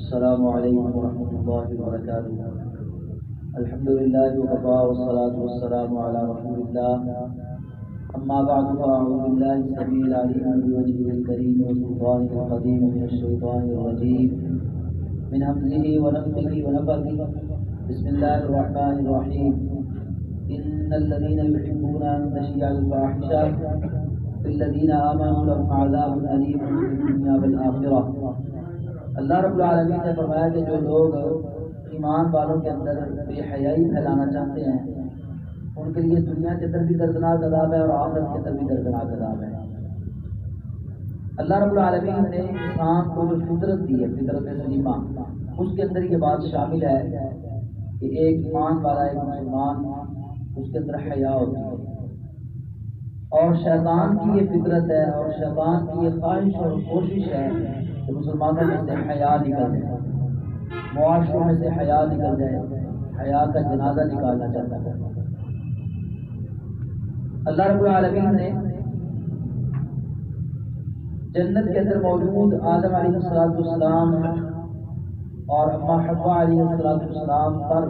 السلام علیکم ورحمۃ اللہ وبرکاتہ۔ الحمد للہ وکفی والصلاۃ والسلام علی رسول اللہ، اما بعد فاعوذ باللہ السمیع العلیم بوجهه الکریم وسلطانه القدیم من الشیطان الرجیم من همزه ونفخه ونفثه بسم اللہ الرحمن الرحیم۔ ان الذین یحبون ان تشیع الفاحشة فی الذین آمنوا لهم عذاب علیم فی الدنیا والآخرہ۔ اللہ رب العالمین نے فرمایا کہ جو لوگ ایمان والوں کے اندر بے حیائی پھیلانا چاہتے ہیں ان کے لیے دنیا کے اندر بھی دردناک عذاب ہے اور آخرت کے اندر بھی دردناک عذاب ہے۔ اللہ رب العالمین نے انسان کو جو فطرت دی ہے، فطرت سلیمہ، اس کے اندر یہ بات شامل ہے کہ ایک ایمان والا، ایک مسلمان، اس کے اندر حیا ہوتی ہے، اور شیطان کی یہ فطرت ہے اور شیطان کی یہ خواہش اور کوشش ہے کہ مسلمانوں میں سے حیا نکل جائے، معاشروں میں سے حیا نکل جائے، حیا کا جنازہ نکالنا چاہتا ہے۔ اللہ رب العالمین نے جنت کے اندر موجود آدم علیہ السلام اور اما حوا علیہ السلام پر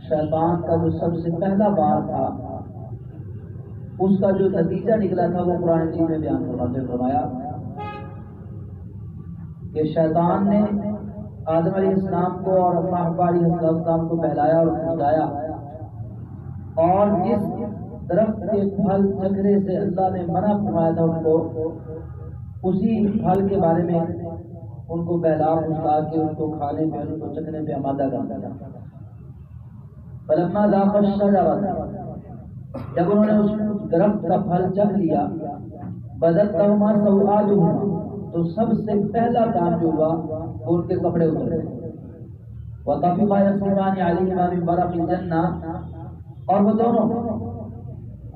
شیطان کا جو سب سے پہلا وار تھا، اس کا جو نتیجہ نکلا تھا وہ قرآن مجید میں بیان فرمایا کہ شیطان نے آدم علیہ السلام کو اور اما حوا علیہ السلام کو بہلایا اور پھسلایا، اور جس درخت کے پھل چکھنے سے اللہ نے منع فرمایا تھا ان کو، اسی پھل کے بارے میں ان کو بہلا پھسلا کے ان کو کھانے پہ، ان کو چکھنے پہ آمادہ کر دیا۔ فلما ذاقا الشجرۃ، جب انہوں نے اس درخت کا پھل چکھ لیا، بدت لہما سوآتہما، تو سب سے پہلا کام جو ہوا وہ ان کے کپڑے اتر گئے۔ وطفقا یخصفان علیہما من ورق الجنہ، اور وہ دونوں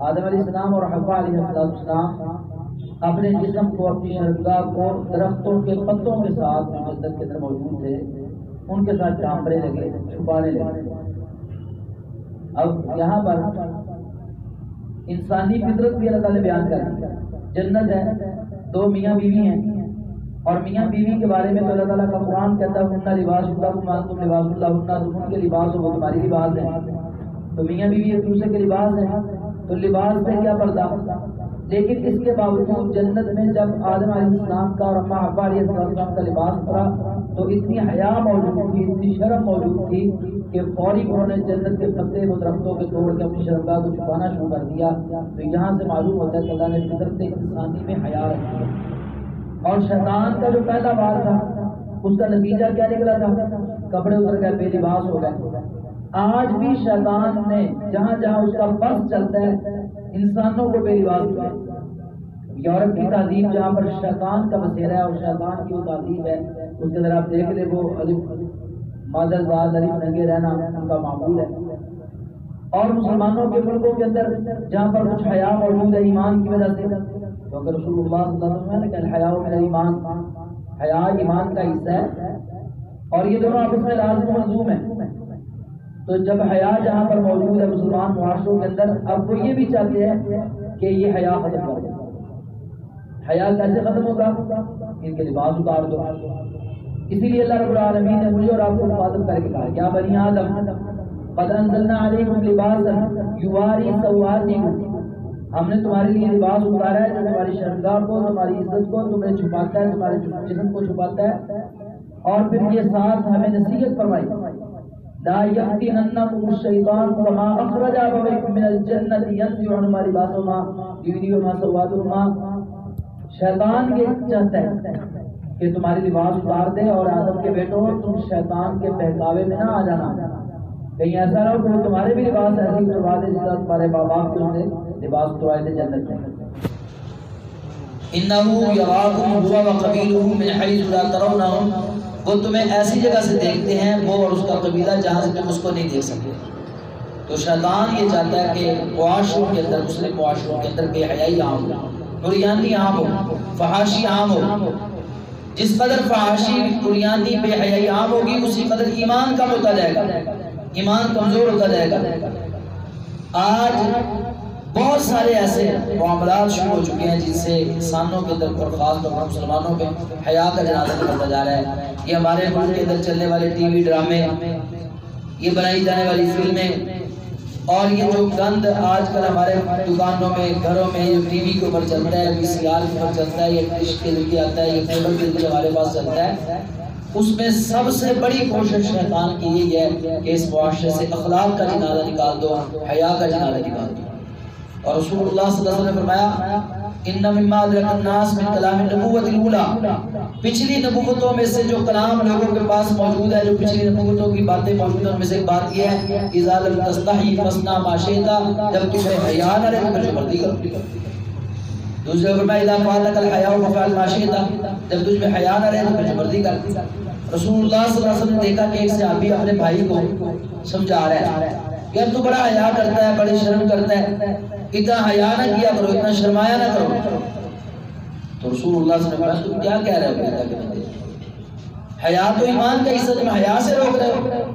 آدم علیہ السلام اور حوا علیہ السلام اپنے جسم کو، اپنی شرمگاہ کو درختوں کے پتوں کے ساتھ جو جنت کے اندر موجود تھے ان کے ساتھ ڈھانپنے لگے، چھپانے لگے۔ اب یہاں پر انسانی فطرت بھی اللہ تعالیٰ نے بیان کر دی۔ جنت ہے، دو میاں بیوی ہیں، اور میاں بیوی کے بارے میں تو اللہ تعالیٰ کا قرآن کہتا ہے ہن لباس لکم وانتم لباس لہن، تم ان کے لباس ہو، وہ تمہاری لباس ہیں۔ تو میاں بیوی ایک دوسرے کے لباس ہیں، تو لباس میں کیا پردہ؟ لیکن اس کے باوجود جنت میں جب آدم علیہ السلام کا اور اما حوا علیہ السلام کا لباس اترا تو اتنی حیا موجود تھی، اتنی شرم موجود تھی کہ فوری انہوں نے جنت کے پتے کو درختوں کے توڑ کے اپنی شرمگاہ کو چھپانا شروع کر دیا۔ تو یہاں سے معلوم ہوتا ہے کہ اللہ نے فطرت انسانی میں حیا رکھی ہے۔ اور شیطان کا جو پہلا وار تھا اس کا نتیجہ کیا نکلا تھا؟ کپڑے اتر گئے، بے لباس ہو گئے۔ آج بھی شیطان نے جہاں جہاں اس کا بس چلتا ہے انسانوں کو بے لباس کیا۔ یورپ کی تہذیب جہاں پر شیطان کا بسیرا ہے اور شیطان کی وہ تہذیب ہے، اس کے اندر آپ دیکھ لیں وہ مادر زاد ننگے رہنا ان کا معمول ہے۔ اور مسلمانوں کے ملکوں کے اندر جہاں پر کچھ حیا موجود ہے ایمان کی وجہ سے، کیونکہ رسول اللہ صلی اللہ علیہ وسلم نے کہا الحیاء من الایمان، حیا ایمان کا حصہ ہے، اور یہ دونوں آپس میں لازم و ملزوم ہیں۔ تو جب حیا جہاں پر موجود ہے مسلمان معاشروں کے اندر، اب وہ یہ بھی چاہتے ہیں کہ یہ حیا ختم کر دیں۔ حیا کیسے ختم ہوگا؟ ان کے لباس اتار دو۔ اسی لیے اللہ رب العالمین نے مجھے اور آپ کو مخاطب کر کے کہا کیا بنی آدم قد انزلنا علیکم لباسا یواری سوآتکم، ہم نے تمہارے لیے لباس اتارا ہے جو تمہاری شرمگاہ کو، تمہاری عزت کو تمہیں چھپاتا ہے، تمہارے جسم کو چھپاتا ہے۔ اور پھر یہ ساتھ ہمیں نصیحت فرمائی لا یفتننکم الشیطان کما اخرج ابویکم من الجنۃ ینزع عنہما لباسہما لیریہما سوآتہما، شیطان یہ چاہتا ہے کہ تمہاری لباس اتار دے، اور آدم کے بیٹوں تم شیطان کے بہکاوے میں نہ آ جانا، کہیں ایسا نہ ہو کہ وہ تمہارے بھی لباس ایسے ہی اتروا دے جس طرح تمہارے ماں باپ کے سے لباس اتروائے تھے جنت میں۔ انہ یراکم هو وقبیلہ من حیث لا ترونہم، وہ تمہیں ایسی جگہ سے دیکھتے ہیں، وہ اور اس کا قبیلہ جہاں سے تم اس کو نہیں دیکھ سکتے۔ تو شیطان یہ چاہتا ہے کہ معاشروں کے اندر، مسلم معاشروں کے اندر بے حیائی عام ہو، قریانی عام ہو، فحاشی عام ہو۔ جس قدر فحاشی، قریانی، بے حیائی عام ہوگی اسی قدر ایمان کم ہوتا جائے گا، ایمان کمزور ہوتا جائے گا۔ آج بہت سارے ایسے معاملات شروع ہو چکے ہیں جن سے انسانوں کے اندر اور خاص طور پر مسلمانوں پہ حیا کا جنازہ نکلتا جا رہا ہے۔ یہ ہمارے ملک کے اندر چلنے والے ٹی وی ڈرامے، یہ بنائی جانے والی فلمیں، اور یہ جو گند آج کل ہمارے دکانوں میں، گھروں میں، یہ ٹی وی کے اوپر چلتا ہے، وی سی آر کے اوپر چلتا ہے، یہ ڈش کے ذریعے آتا ہے، یہ کیبل کے ذریعے ہمارے پاس چلتا ہے، اس میں سب سے بڑی کوشش شیطان کی یہی ہے کہ اس معاشرے سے اخلاق کا جنازہ نکال دو، حیا کا جنازہ نکال دو۔ اور رسول اللہ صلی اللہ علیہ وسلم نے فرمایا ان مما ادرک الناس من کلام النبوۃ الاولی، پچھلی نبوتوں میں سے جو کلام لوگوں کے پاس موجود ہے، جو پچھلی نبوتوں کی باتیں موجود ہیں، ان میں سے ایک بات یہ ہے اذا لم تستحی فاصنع ما شئت، جب تمہیں حیا نہ رہے تو جو مرضی کرو۔ دوسرے فرمایا اذا فاتک الحیاء فافعل ما شئت، جب تجھ میں حیا نہ رہے تو جو مرضی کر۔ رسول اللہ صلی اللہ علیہ وسلم نے دیکھا کہ ایک صحابی اپنے بھائی کو سمجھا رہا ہے کہ اب تو بڑا حیا کرتا ہے، بڑی شرم کرتا ہے، اتنا حیا نہ کیا کرو، اتنا شرمایا نہ کرو۔ تو رسول اللہ صلی اللہ علیہ وسلم تم کیا کہہ رہے ہو؟ اللہ کے بندے، حیا تو ایمان کا حصہ، تم حیا سے روک رہے ہو،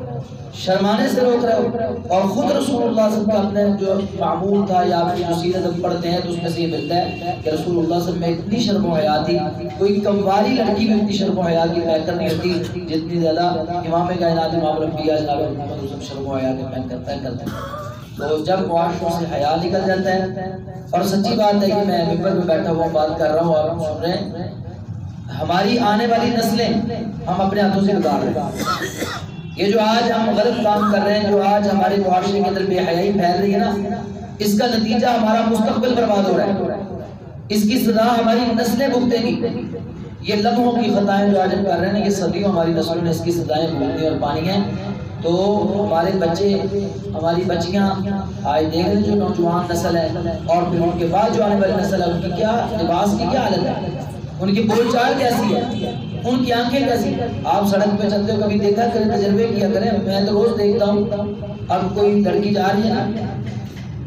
شرمانے سے روک رہے ہو۔ اور خود رسول اللہ صلی اللہ علیہ وسلم کا اپنے جو معمول تھا یا اپنی جو سیرت ہم پڑھتے ہیں تو اس میں سے یہ ملتا ہے کہ رسول اللہ صلی اللہ علیہ وسلم میں اتنی شرم و حیا تھی، کوئی کمواری لڑکی بھی اتنی شرم و حیا کی پیکر نہیں ہوتی جتنی زیادہ امام کائنات امام الانبیاء جناب محمد رسول شرم و حیا کے پیک کرتا ہے۔ تو جب معاشروں سے حیا نکل جاتا ہے، اور سچی بات ہے کہ میں ممبر میں بیٹھا ہوا بات کر رہا ہوں، آپ سن رہے ہیں، ہماری آنے والی نسلیں ہم اپنے ہاتھوں سے گزار رہے ہیں۔ یہ جو آج ہم غلط کام کر رہے ہیں، جو آج ہمارے معاشرے کے اندر بے حیائی پھیل رہی ہے نا، اس کا نتیجہ ہمارا مستقبل برباد ہو رہا ہے، اس کی سزا ہماری نسلیں بھگتیں گی۔ یہ لمحوں کی خطائیں جو آج ہم کر رہے ہیں، یہ صدیوں ہماری نسلوں نے اس کی سزائیں بھگتنی اور پانی ہیں۔ تو ہمارے بچے، ہماری بچیاں آج دیکھ رہے ہیں جو نوجوان نسل ہے، اور پھر ان کے بعد جو آنے والی نسل ہے، ان کی کیا لباس کی کیا حالت ہے، ان کی بول چال کیسی ہے، ان کی آنکھیں کیسی ہیں۔ آپ سڑک پہ چلتے ہو کبھی دیکھا کریں، تجربے کیا کریں، میں تو روز دیکھتا ہوں، اب کوئی لڑکی جا رہی ہے نا،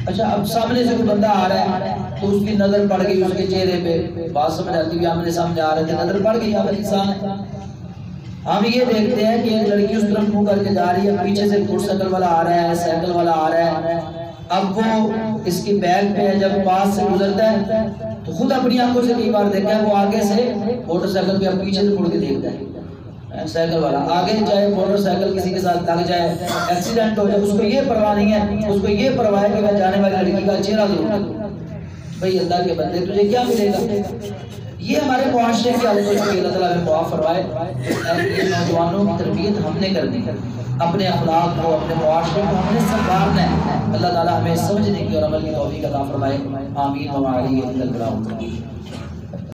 اچھا اب سامنے سے کوئی بندہ آ رہا ہے تو اس کی نظر پڑ گئی اس کے چہرے پہ، بات سمجھ آتی بھی آمنے سامنے آ رہے تھے، نظر پڑ گئی، اب انسان ہے۔ ہم یہ دیکھتے ہیں کہ ایک لڑکی اس طرف منہ کر کے جا رہی ہے، پیچھے سے موٹر سائیکل والا آ رہا ہے، سائیکل والا آ رہا ہے، اب وہ اس کی بیگ پہ جب پاس سے گزرتا ہے تو خود اپنی آنکھوں سے کئی بار دیکھا ہے، وہ آگے سے موٹر سائیکل پہ پیچھے سے مڑ کے دیکھتا ہے، سائیکل والا آگے چاہے موٹر سائیکل کسی کے ساتھ لگ جائے، ایکسیڈنٹ ہو جائے، اس کو یہ پرواہ نہیں ہے، اس کو یہ پرواہ ہے کہ میں جانے والی لڑکی کا چہرہ ضرور دوں۔ بھئی اللہ کے بندے تجھے کیا ملے گا؟ یہ ہمارے معاشرے کی حالت ہے کہ اللہ تعالیٰ ہمیں معاف فرمائے۔ یہ نوجوانوں کی تربیت ہم نے کرنی ہے، اپنے اخلاق کو، اپنے معاشرے کو ہم نے سنوارنا ہے۔ اللہ تعالیٰ ہمیں سمجھنے کی اور عمل کی توفیق عطا فرمائے، آمین و علیہ وسلم۔